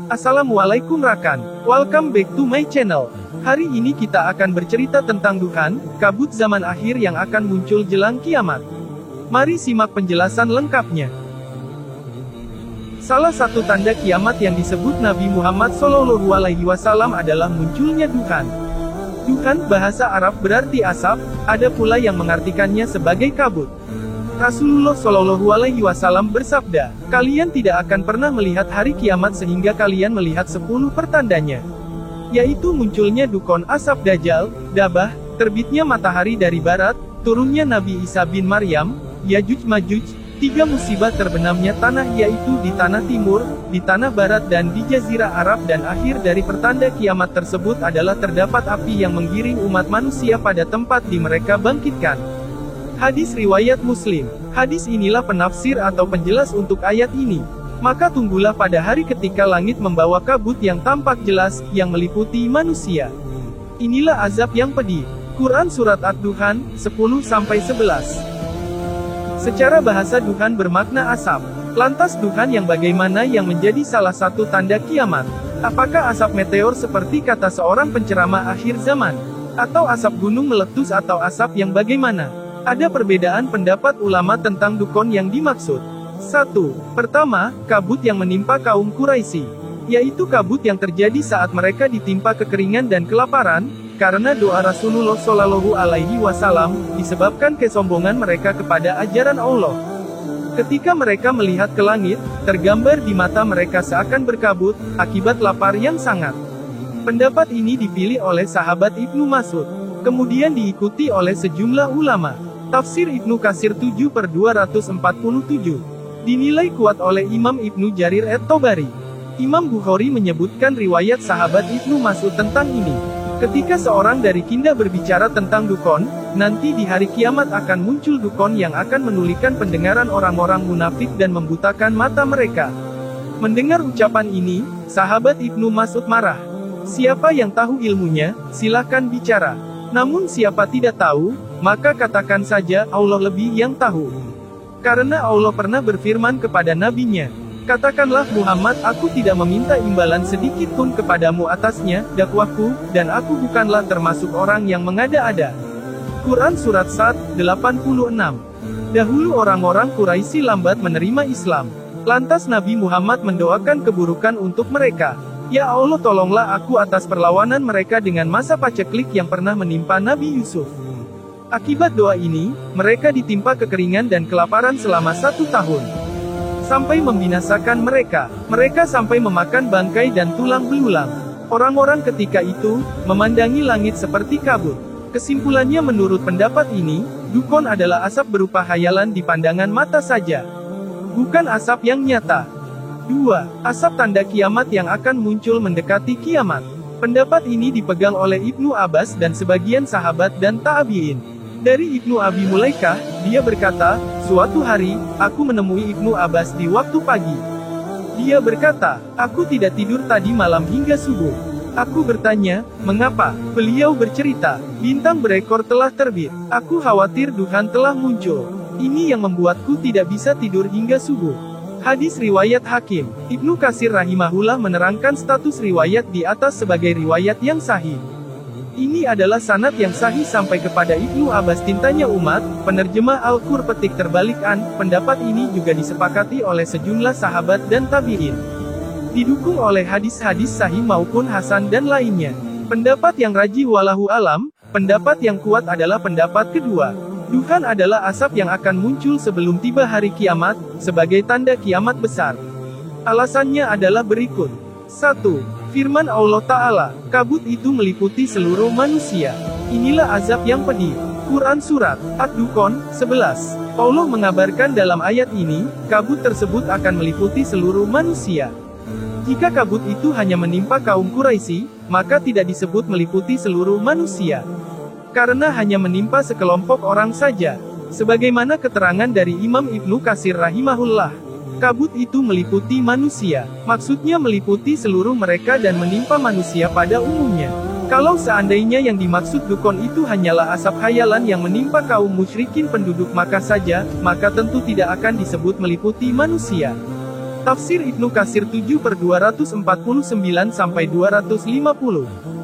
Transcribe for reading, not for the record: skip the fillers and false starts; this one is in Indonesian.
Assalamualaikum rakan, welcome back to my channel. Hari ini kita akan bercerita tentang duhan, kabut zaman akhir yang akan muncul jelang kiamat. Mari simak penjelasan lengkapnya. Salah satu tanda kiamat yang disebut Nabi Muhammad SAW adalah munculnya duhan. Duhan bahasa Arab berarti asap, ada pula yang mengartikannya sebagai kabut. Rasulullah SAW bersabda, kalian tidak akan pernah melihat hari kiamat sehingga kalian melihat 10 pertandanya. Yaitu munculnya dukun asap Dajjal, Dabah, terbitnya matahari dari barat, turunnya Nabi Isa bin Maryam, Yajuj Majuj, 3 musibah terbenamnya tanah yaitu di tanah timur, di tanah barat dan di jazirah Arab dan akhir dari pertanda kiamat tersebut adalah terdapat api yang menggiring umat manusia pada tempat di mereka bangkitkan. Hadis riwayat Muslim. Hadis inilah penafsir atau penjelas untuk ayat ini. Maka tunggulah pada hari ketika langit membawa kabut yang tampak jelas, yang meliputi manusia. Inilah azab yang pedih. Quran Surat Ad-Duhan, 10-11. Secara bahasa duhan bermakna asap. Lantas duhan yang bagaimana yang menjadi salah satu tanda kiamat? Apakah asap meteor seperti kata seorang penceramah akhir zaman? Atau asap gunung meletus atau asap yang bagaimana? Ada perbedaan pendapat ulama tentang dukun yang dimaksud. 1. Pertama, kabut yang menimpa kaum Quraisy, yaitu kabut yang terjadi saat mereka ditimpa kekeringan dan kelaparan, karena doa Rasulullah SAW, disebabkan kesombongan mereka kepada ajaran Allah. Ketika mereka melihat ke langit, tergambar di mata mereka seakan berkabut, akibat lapar yang sangat. Pendapat ini dipilih oleh sahabat Ibnu Mas'ud, kemudian diikuti oleh sejumlah ulama. Tafsir Ibnu Katsir 7/247 dinilai kuat oleh Imam Ibnu Jarir at-Tabari. Imam Bukhari menyebutkan riwayat sahabat Ibnu Mas'ud tentang ini. Ketika seorang dari Kinda berbicara tentang dukun, nanti di hari kiamat akan muncul dukun yang akan menulikan pendengaran orang-orang munafik dan membutakan mata mereka. Mendengar ucapan ini, sahabat Ibnu Mas'ud marah. Siapa yang tahu ilmunya, silakan bicara. Namun siapa tidak tahu, maka katakan saja, Allah lebih yang tahu. Karena Allah pernah berfirman kepada nabinya, katakanlah Muhammad, aku tidak meminta imbalan sedikit pun kepadamu atasnya, dakwahku, dan aku bukanlah termasuk orang yang mengada-ada. Quran Surat Sad, 86. Dahulu orang-orang Quraisy lambat menerima Islam. Lantas Nabi Muhammad mendoakan keburukan untuk mereka. Ya Allah, tolonglah aku atas perlawanan mereka dengan masa paceklik yang pernah menimpa Nabi Yusuf. Akibat doa ini, mereka ditimpa kekeringan dan kelaparan selama 1 tahun. Sampai membinasakan mereka. Mereka sampai memakan bangkai dan tulang belulang. Orang-orang ketika itu, memandangi langit seperti kabut. Kesimpulannya menurut pendapat ini, dukun adalah asap berupa hayalan di pandangan mata saja. Bukan asap yang nyata. 2. Asap tanda kiamat yang akan muncul mendekati kiamat. Pendapat ini dipegang oleh Ibnu Abbas dan sebagian sahabat dan tabi'in. Dari Ibnu Abi Mulaikah, dia berkata, suatu hari, aku menemui Ibnu Abbas di waktu pagi. Dia berkata, aku tidak tidur tadi malam hingga subuh. Aku bertanya, mengapa? Beliau bercerita, bintang berekor telah terbit. Aku khawatir duhan telah muncul. Ini yang membuatku tidak bisa tidur hingga subuh. Hadis riwayat Hakim. Ibnu Katsir rahimahullah menerangkan status riwayat di atas sebagai riwayat yang sahih. Ini adalah sanad yang sahih sampai kepada Ibnu Abbas. Tintanya umat, penerjemah Al-Qur petik terbalikan, pendapat ini juga disepakati oleh sejumlah sahabat dan tabi'in. Didukung oleh hadis-hadis sahih maupun hasan dan lainnya. Pendapat yang rajih walahu alam, pendapat yang kuat adalah pendapat kedua. Duhan adalah asap yang akan muncul sebelum tiba hari kiamat, sebagai tanda kiamat besar. Alasannya adalah berikut. 1. Firman Allah Ta'ala, kabut itu meliputi seluruh manusia. Inilah azab yang pedih. Quran Surat Ad-Dukhan, 11. Allah mengabarkan dalam ayat ini, kabut tersebut akan meliputi seluruh manusia. Jika kabut itu hanya menimpa kaum Quraisy, maka tidak disebut meliputi seluruh manusia. Karena hanya menimpa sekelompok orang saja. Sebagaimana keterangan dari Imam Ibnu Katsir rahimahullah. Kabut itu meliputi manusia. Maksudnya meliputi seluruh mereka dan menimpa manusia pada umumnya. Kalau seandainya yang dimaksud dukun itu hanyalah asap khayalan yang menimpa kaum musyrikin penduduk Makkah saja, maka tentu tidak akan disebut meliputi manusia. Tafsir Ibnu Katsir 7/249-250.